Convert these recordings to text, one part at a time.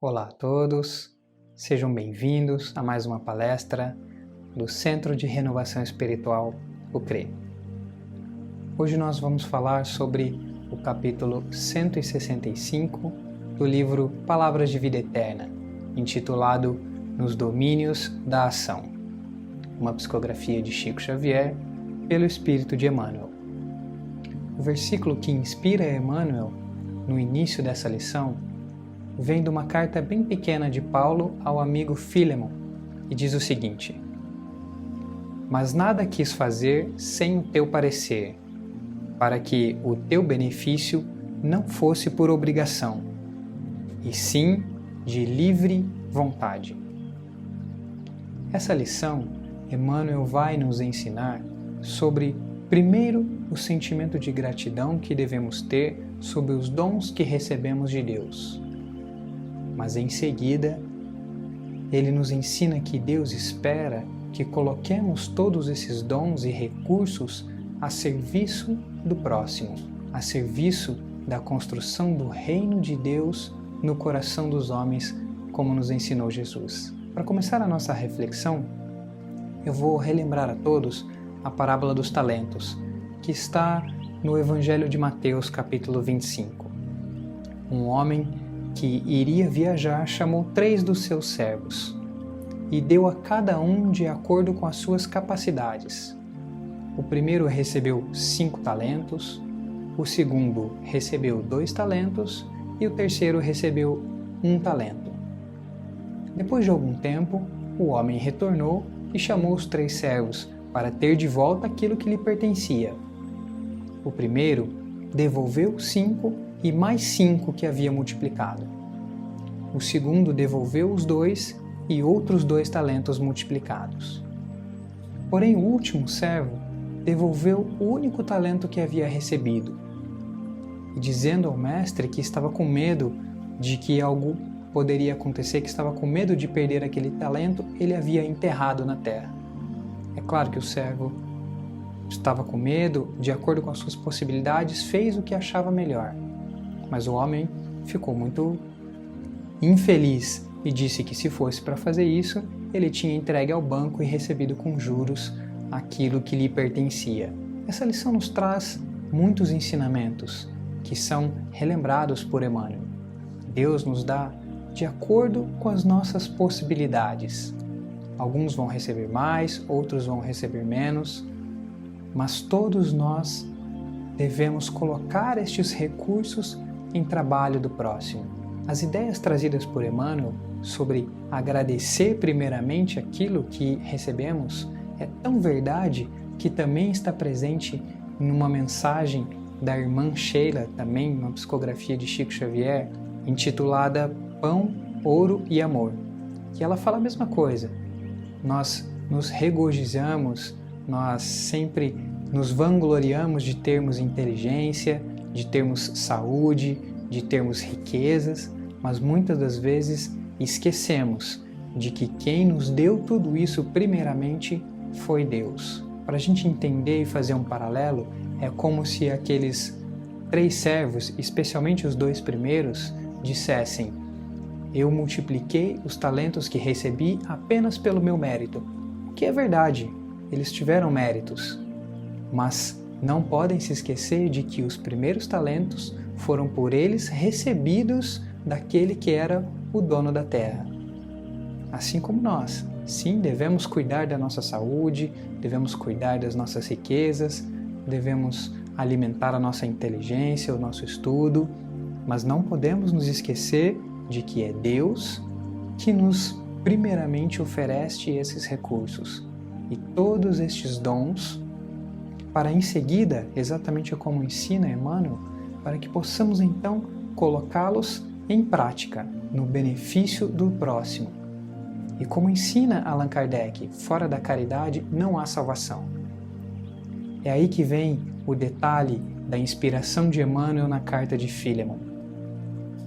Olá a todos, sejam bem-vindos a mais uma palestra do Centro de Renovação Espiritual, o CRE. Hoje nós vamos falar sobre o capítulo 165 do livro Palavras de Vida Eterna, intitulado Nos Domínios da Ação, uma psicografia de Chico Xavier pelo Espírito de Emmanuel. O versículo que inspira Emmanuel no início dessa lição vem de uma carta bem pequena de Paulo ao amigo Filemon e diz o seguinte: Mas nada quis fazer sem o teu parecer, para que o teu benefício não fosse por obrigação, e sim de livre vontade. Essa lição, Emmanuel vai nos ensinar sobre, primeiro, o sentimento de gratidão que devemos ter sobre os dons que recebemos de Deus. Mas em seguida, ele nos ensina que Deus espera que coloquemos todos esses dons e recursos a serviço do próximo, a serviço da construção do reino de Deus no coração dos homens, como nos ensinou Jesus. Para começar a nossa reflexão, eu vou relembrar a todos a parábola dos talentos, que está no Evangelho de Mateus, capítulo 25. Um homem que iria viajar chamou 3 dos seus servos e deu a cada um de acordo com as suas capacidades. O primeiro recebeu 5 talentos, o segundo recebeu 2 talentos e o terceiro recebeu 1 talento. Depois de algum tempo, o homem retornou e chamou os 3 servos para ter de volta aquilo que lhe pertencia. O primeiro devolveu 5 e mais 5 que havia multiplicado. O segundo devolveu os 2 e outros 2 talentos multiplicados. Porém, o último servo devolveu o único talento que havia recebido, e dizendo ao mestre que estava com medo de que algo poderia acontecer, que estava com medo de perder aquele talento, ele havia enterrado na terra. É claro que o servo estava com medo, de acordo com as suas possibilidades, fez o que achava melhor. Mas o homem ficou muito infeliz e disse que se fosse para fazer isso, ele tinha entregue ao banco e recebido com juros aquilo que lhe pertencia. Essa lição nos traz muitos ensinamentos que são relembrados por Emmanuel. Deus nos dá de acordo com as nossas possibilidades. Alguns vão receber mais, outros vão receber menos, mas todos nós devemos colocar estes recursos em trabalho do próximo. As ideias trazidas por Emmanuel sobre agradecer primeiramente aquilo que recebemos é tão verdade que também está presente numa mensagem da irmã Sheila, também uma psicografia de Chico Xavier, intitulada Pão, Ouro e Amor, que ela fala a mesma coisa. Nós nos regozijamos, nós sempre nos vangloriamos de termos inteligência, de termos saúde, de termos riquezas, mas muitas das vezes esquecemos de que quem nos deu tudo isso primeiramente foi Deus. Para a gente entender e fazer um paralelo, é como se aqueles 3 servos, especialmente os 2 primeiros, dissessem: eu multipliquei os talentos que recebi apenas pelo meu mérito. O que é verdade, eles tiveram méritos, mas não podem se esquecer de que os primeiros talentos foram por eles recebidos daquele que era o dono da terra. Assim como nós, sim, devemos cuidar da nossa saúde, devemos cuidar das nossas riquezas, devemos alimentar a nossa inteligência, o nosso estudo, mas não podemos nos esquecer de que é Deus que nos primeiramente oferece esses recursos e todos estes dons, para em seguida, exatamente como ensina Emmanuel, para que possamos então colocá-los em prática, no benefício do próximo. E como ensina Allan Kardec, fora da caridade não há salvação. É aí que vem o detalhe da inspiração de Emmanuel na carta de Filemon.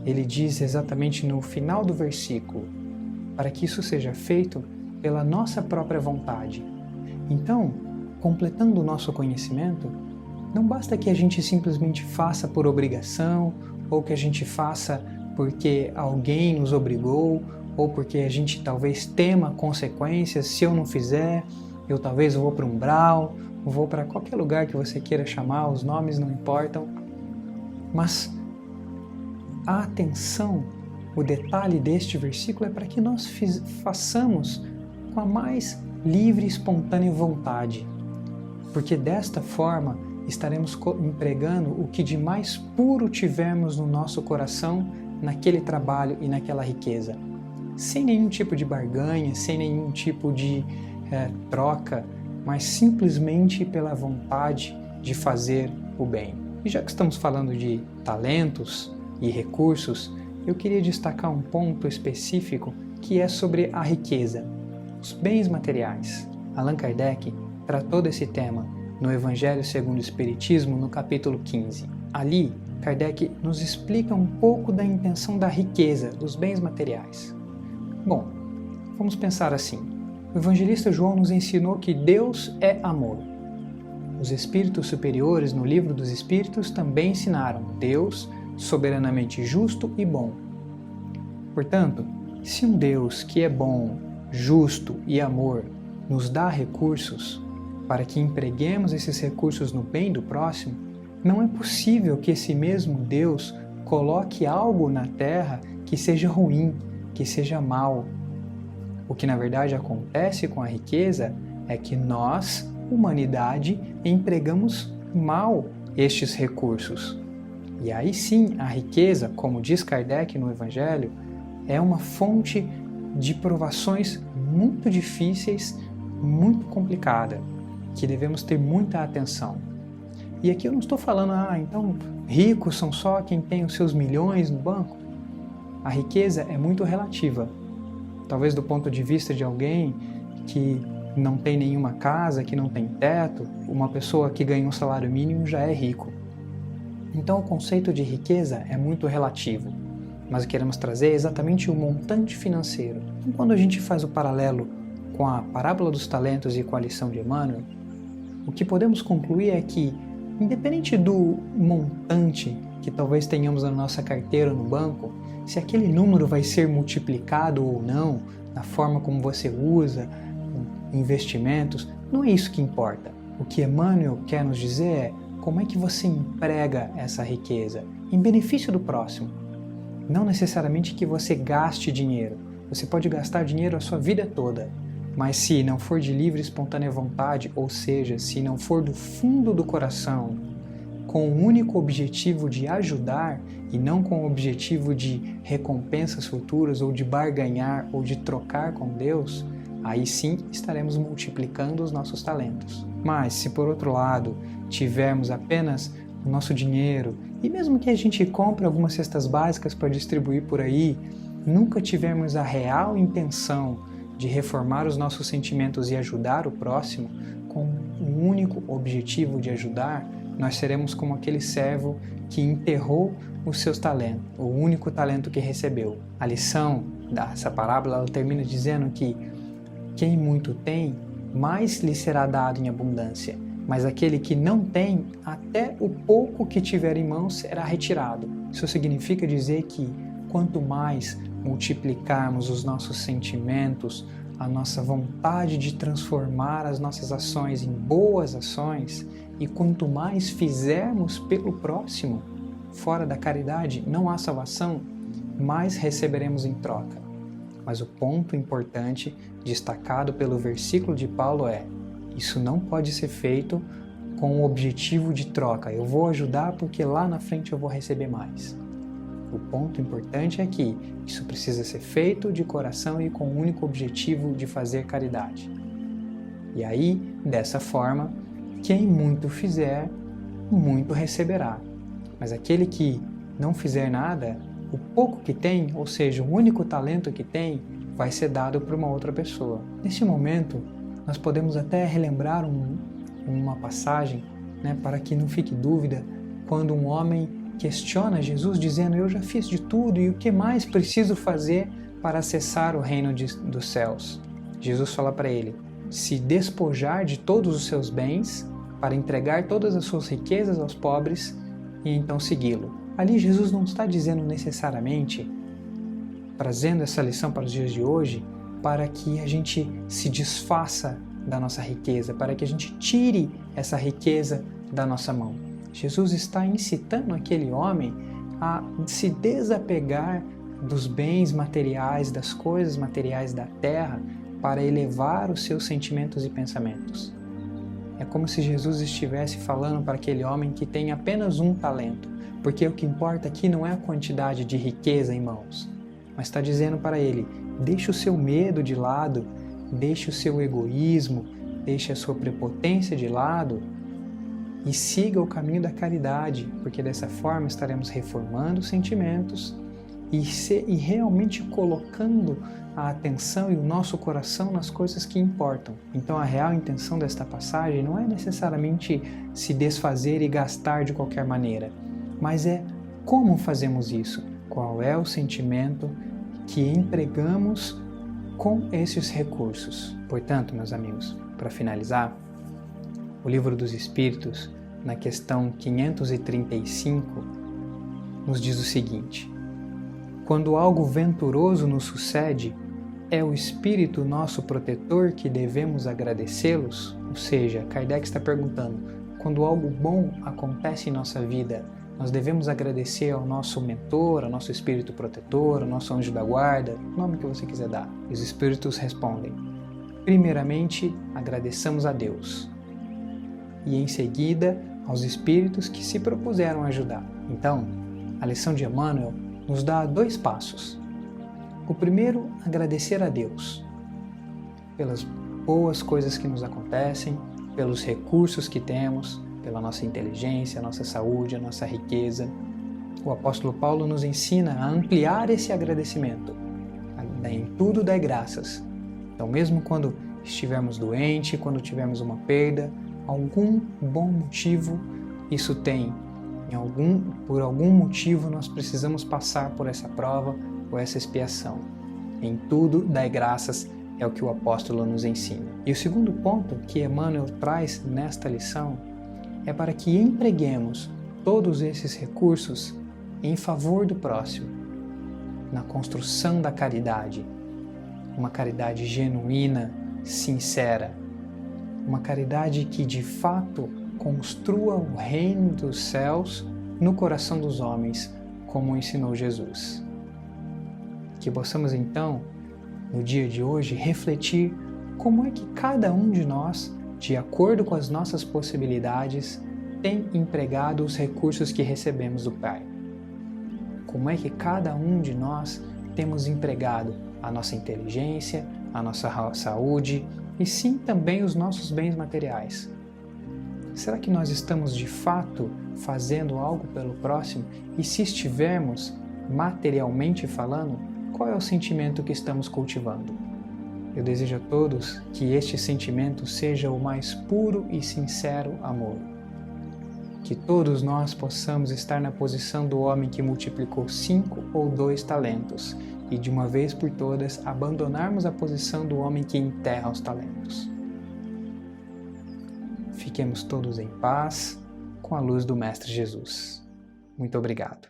Ele diz exatamente no final do versículo, para que isso seja feito pela nossa própria vontade. Então, completando o nosso conhecimento, não basta que a gente simplesmente faça por obrigação ou que a gente faça porque alguém nos obrigou, ou porque a gente talvez tema consequências. Se eu não fizer, eu talvez vou para um umbral, vou para qualquer lugar que você queira chamar, os nomes não importam. Mas a atenção, o detalhe deste versículo é para que nós façamos com a mais livre e espontânea vontade, porque desta forma estaremos empregando o que de mais puro tivermos no nosso coração naquele trabalho e naquela riqueza, sem nenhum tipo de barganha, sem nenhum tipo de troca, mas simplesmente pela vontade de fazer o bem. E já que estamos falando de talentos e recursos, eu queria destacar um ponto específico que é sobre a riqueza, os bens materiais. Allan Kardec tratou desse tema no Evangelho segundo o Espiritismo, no capítulo 15. Ali, Kardec nos explica um pouco da intenção da riqueza, dos bens materiais. Bom, vamos pensar assim. O evangelista João nos ensinou que Deus é amor. Os espíritos superiores, no Livro dos Espíritos, também ensinaram Deus soberanamente justo e bom. Portanto, se um Deus que é bom, justo e amor nos dá recursos para que empreguemos esses recursos no bem do próximo, não é possível que esse mesmo Deus coloque algo na terra que seja ruim, que seja mal. O que na verdade acontece com a riqueza é que nós, humanidade, empregamos mal estes recursos. E aí sim, a riqueza, como diz Kardec no Evangelho, é uma fonte de provações muito difíceis, muito complicada, que devemos ter muita atenção. E aqui eu não estou falando, então ricos são só quem tem os seus milhões no banco. A riqueza é muito relativa. Talvez do ponto de vista de alguém que não tem nenhuma casa, que não tem teto, uma pessoa que ganha um salário mínimo já é rico. Então o conceito de riqueza é muito relativo, mas queremos trazer exatamente o montante financeiro. Então, quando a gente faz o paralelo com a parábola dos talentos e com a lição de Emmanuel, o que podemos concluir é que, independente do montante que talvez tenhamos na nossa carteira no banco, se aquele número vai ser multiplicado ou não, na forma como você usa, investimentos, não é isso que importa. O que Emmanuel quer nos dizer é como é que você emprega essa riqueza em benefício do próximo. Não necessariamente que você gaste dinheiro. Você pode gastar dinheiro a sua vida toda, mas se não for de livre e espontânea vontade, ou seja, se não for do fundo do coração, com o único objetivo de ajudar e não com o objetivo de recompensas futuras ou de barganhar ou de trocar com Deus, aí sim estaremos multiplicando os nossos talentos. Mas se por outro lado tivermos apenas o nosso dinheiro e mesmo que a gente compre algumas cestas básicas para distribuir por aí, nunca tivermos a real intenção de reformar os nossos sentimentos e ajudar o próximo com o único objetivo de ajudar, nós seremos como aquele servo que enterrou os seus talentos, o único talento que recebeu. A lição dessa parábola ela termina dizendo que quem muito tem, mais lhe será dado em abundância, mas aquele que não tem, até o pouco que tiver em mãos será retirado. Isso significa dizer que quanto mais multiplicarmos os nossos sentimentos, a nossa vontade de transformar as nossas ações em boas ações, e quanto mais fizermos pelo próximo, fora da caridade não há salvação, mais receberemos em troca. Mas o ponto importante, destacado pelo versículo de Paulo é: isso não pode ser feito com o objetivo de troca. Eu vou ajudar porque lá na frente eu vou receber mais. O ponto importante é que isso precisa ser feito de coração e com o único objetivo de fazer caridade. E aí, dessa forma, quem muito fizer, muito receberá. Mas aquele que não fizer nada, o pouco que tem, ou seja, o único talento que tem, vai ser dado para uma outra pessoa. Neste momento, nós podemos até relembrar uma passagem, para que não fique dúvida, quando um homem questiona Jesus dizendo: eu já fiz de tudo e o que mais preciso fazer para acessar o reino dos céus? Jesus fala para ele: se despojar de todos os seus bens para entregar todas as suas riquezas aos pobres e então segui-lo. ali Jesus não está dizendo necessariamente, trazendo essa lição para os dias de hoje, para que a gente se desfaça da nossa riqueza, para que a gente tire essa riqueza da nossa mão. Jesus está incitando aquele homem a se desapegar dos bens materiais, das coisas materiais da terra, para elevar os seus sentimentos e pensamentos. É como se Jesus estivesse falando para aquele homem que tem apenas um talento, porque o que importa aqui não é a quantidade de riqueza em mãos, mas está dizendo para ele: deixe o seu medo de lado, deixe o seu egoísmo, deixe a sua prepotência de lado e siga o caminho da caridade, porque dessa forma estaremos reformando os sentimentos e realmente colocando a atenção e o nosso coração nas coisas que importam. Então a real intenção desta passagem não é necessariamente se desfazer e gastar de qualquer maneira, mas é como fazemos isso, qual é o sentimento que empregamos com esses recursos. Portanto, meus amigos, para finalizar, o Livro dos Espíritos, na questão 535, nos diz o seguinte: quando algo venturoso nos sucede, é o Espírito nosso protetor que devemos agradecê-los? Ou seja, Kardec está perguntando, quando algo bom acontece em nossa vida, nós devemos agradecer ao nosso mentor, ao nosso Espírito protetor, ao nosso anjo da guarda, o nome que você quiser dar. E os Espíritos respondem: primeiramente, agradeçamos a Deus. E em seguida, aos Espíritos que se propuseram a ajudar. Então, a lição de Emmanuel nos dá 2 passos. O primeiro, agradecer a Deus pelas boas coisas que nos acontecem, pelos recursos que temos, pela nossa inteligência, a nossa saúde, a nossa riqueza. O apóstolo Paulo nos ensina a ampliar esse agradecimento. Em tudo dai graças. Então, mesmo quando estivermos doentes, quando tivermos uma perda, algum bom motivo isso tem. Por algum motivo nós precisamos passar por essa prova, por essa expiação. Em tudo dai graças é o que o apóstolo nos ensina. E o segundo ponto que Emmanuel traz nesta lição é para que empreguemos todos esses recursos em favor do próximo, na construção da caridade, uma caridade genuína, sincera, uma caridade que de fato construa o reino dos céus no coração dos homens, como ensinou Jesus. Que possamos então, no dia de hoje, refletir como é que cada um de nós, de acordo com as nossas possibilidades, tem empregado os recursos que recebemos do Pai. Como é que cada um de nós temos empregado a nossa inteligência, a nossa saúde e sim também os nossos bens materiais. Será que nós estamos de fato fazendo algo pelo próximo? E se estivermos, materialmente falando, qual é o sentimento que estamos cultivando? Eu desejo a todos que este sentimento seja o mais puro e sincero amor. Que todos nós possamos estar na posição do homem que multiplicou 5 ou 2 talentos e de uma vez por todas abandonarmos a posição do homem que enterra os talentos. Fiquemos todos em paz com a luz do Mestre Jesus. Muito obrigado.